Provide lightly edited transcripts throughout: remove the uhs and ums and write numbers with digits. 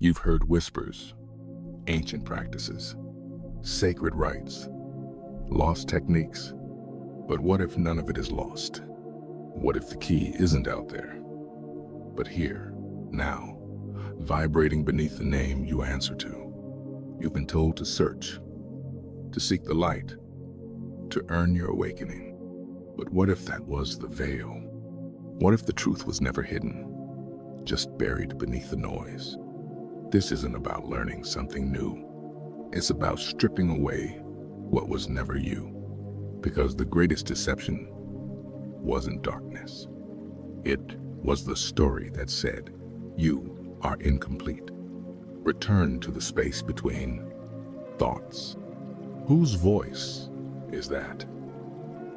You've heard whispers, ancient practices, sacred rites, lost techniques. But what if none of it is lost? What if the key isn't out there, but here, now, vibrating beneath the name you answer to? You've been told to search, to seek the light, to earn your awakening. But what if that was the veil? What if the truth was never hidden, just buried beneath the noise? This isn't about learning something new. It's about stripping away what was never you. Because the greatest deception wasn't darkness. It was the story that said, you are incomplete. Return to the space between thoughts. Whose voice is that?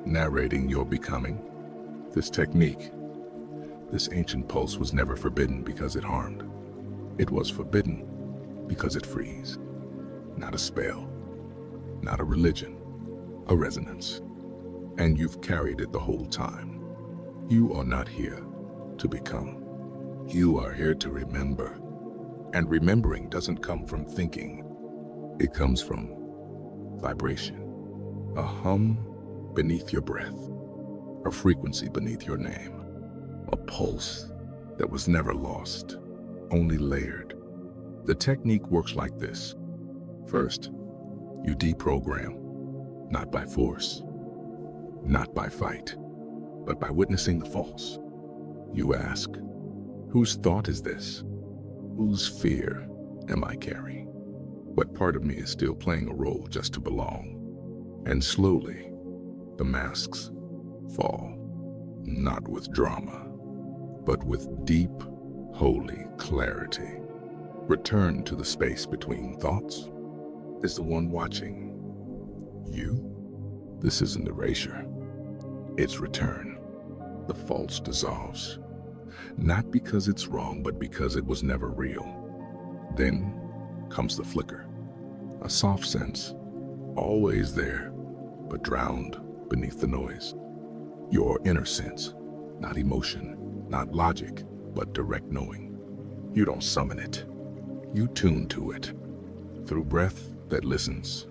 Narrating your becoming? This technique, this ancient pulse was never forbidden because it harmed. It was forbidden because it frees. Not a spell, not a religion, a resonance. And you've carried it the whole time. You are not here to become. You are here to remember. And remembering doesn't come from thinking. It comes from vibration. A hum beneath your breath. A frequency beneath your name. A pulse that was never lost, only layered. The technique works like this. First, you deprogram, not by force, not by fight, but by witnessing the false. You ask, whose thought is this? Whose fear am I carrying? What part of me is still playing a role just to belong? And slowly, the masks fall, not with drama, but with deep, holy clarity. Return to the space between thoughts. Is the one watching you? This isn't erasure. It's return. The false dissolves. Not because it's wrong, but because it was never real. Then comes the flicker. A soft sense, always there, but drowned beneath the noise. Your inner sense, not emotion, not logic, but direct knowing. You don't summon it. You tune to it. Through breath that listens.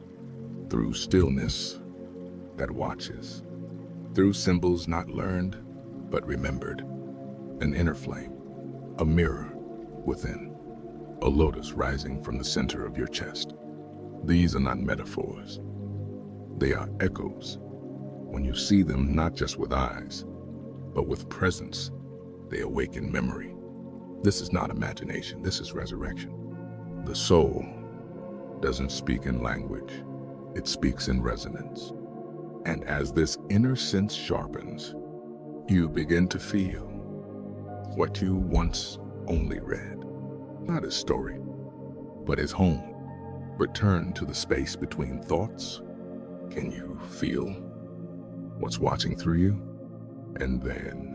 Through stillness that watches. Through symbols not learned, but remembered. An inner flame, a mirror within, a lotus rising from the center of your chest. These are not metaphors. They are echoes. When you see them not just with eyes, but with presence, they awaken memory. This is not imagination, this is resurrection. The soul doesn't speak in language, it speaks in resonance. And as this inner sense sharpens, you begin to feel what you once only read, not as story, but as home. Return to the space between thoughts. Can you feel what's watching through you? And then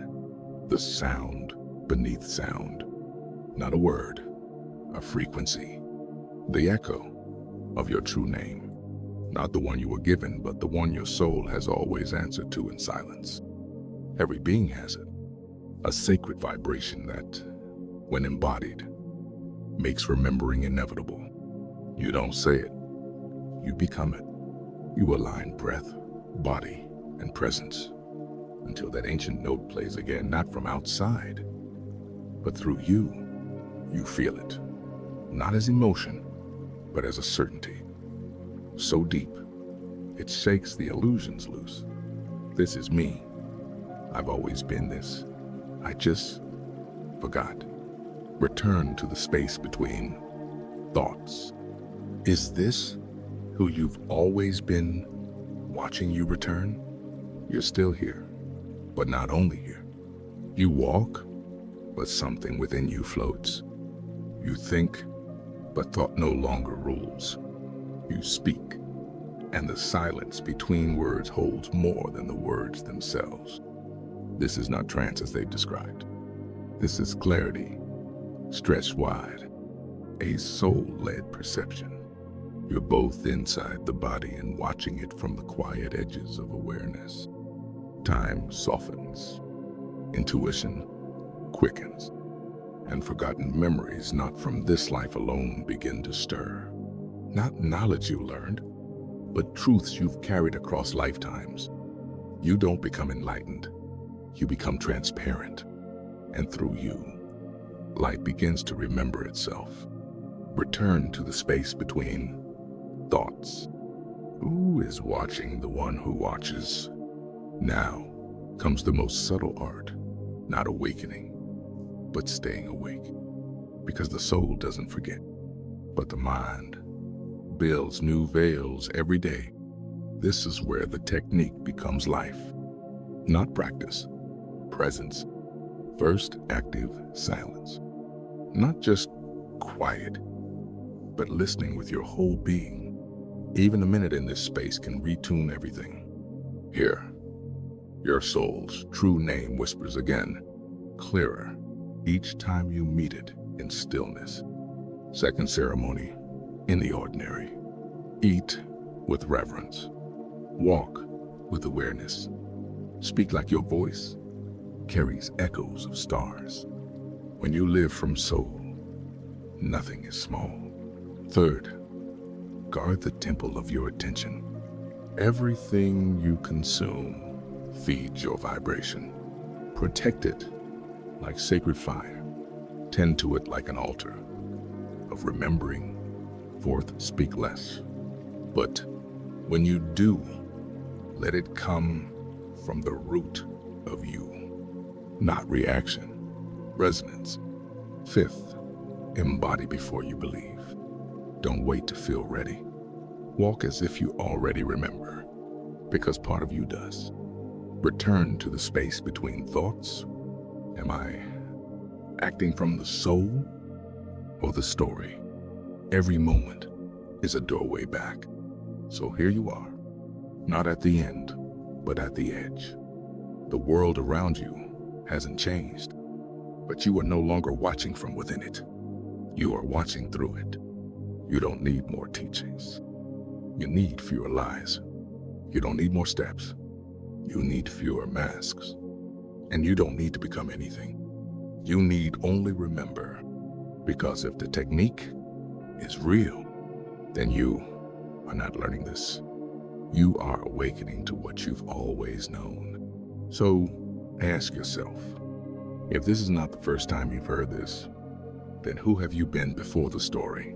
the sound beneath sound. Not a word, a frequency. The echo of your true name. Not the one you were given, but the one your soul has always answered to in silence. Every being has it. A sacred vibration that, when embodied, makes remembering inevitable. You don't say it, you become it. You align breath, body, and presence until that ancient note plays again, not from outside, but through you. You feel it, not as emotion, but as a certainty. So deep, it shakes the illusions loose. This is me. I've always been this. I just forgot. Return to the space between thoughts. Is this who you've always been? Watching you return? You're still here, but not only here. You walk, but something within you floats. You think, but thought no longer rules. You speak, and the silence between words holds more than the words themselves. This is not trance as they've described. This is clarity, stretched wide, a soul-led perception. You're both inside the body and watching it from the quiet edges of awareness. Time softens, intuition quickens, and forgotten memories not from this life alone begin to stir. Not knowledge you learned, but truths you've carried across lifetimes. You don't become enlightened, you become transparent. And through you, light begins to remember itself. Return to the space between thoughts. Who is watching the one who watches? Now comes the most subtle art, not awakening, but staying awake. Because the soul doesn't forget, but the mind builds new veils every day. This is where the technique becomes life, not practice, presence. First, active silence. Not just quiet, but listening with your whole being. Even a minute in this space can retune everything. Here, your soul's true name whispers again, clearer, each time you meet it in stillness. Second ceremony, in the ordinary. Eat with reverence. Walk with awareness. Speak like your voice carries echoes of stars. When you live from soul, nothing is small. Third, guard the temple of your attention. Everything you consume feeds your vibration. Protect it like sacred fire. Tend to it like an altar of remembering. Fourth, speak less. But when you do, let it come from the root of you, not reaction, resonance. Fifth, embody before you believe. Don't wait to feel ready. Walk as if you already remember, because part of you does. Return to the space between thoughts. Am I acting from the soul or the story? Every moment is a doorway back. So here you are, not at the end, but at the edge. The world around you hasn't changed, but you are no longer watching from within it. You are watching through it. You don't need more teachings. You need fewer lies. You don't need more steps. You need fewer masks. And you don't need to become anything. You need only remember, because if the technique is real, then you are not learning this. You are awakening to what you've always known. So ask yourself, if this is not the first time you've heard this, then who have you been before the story?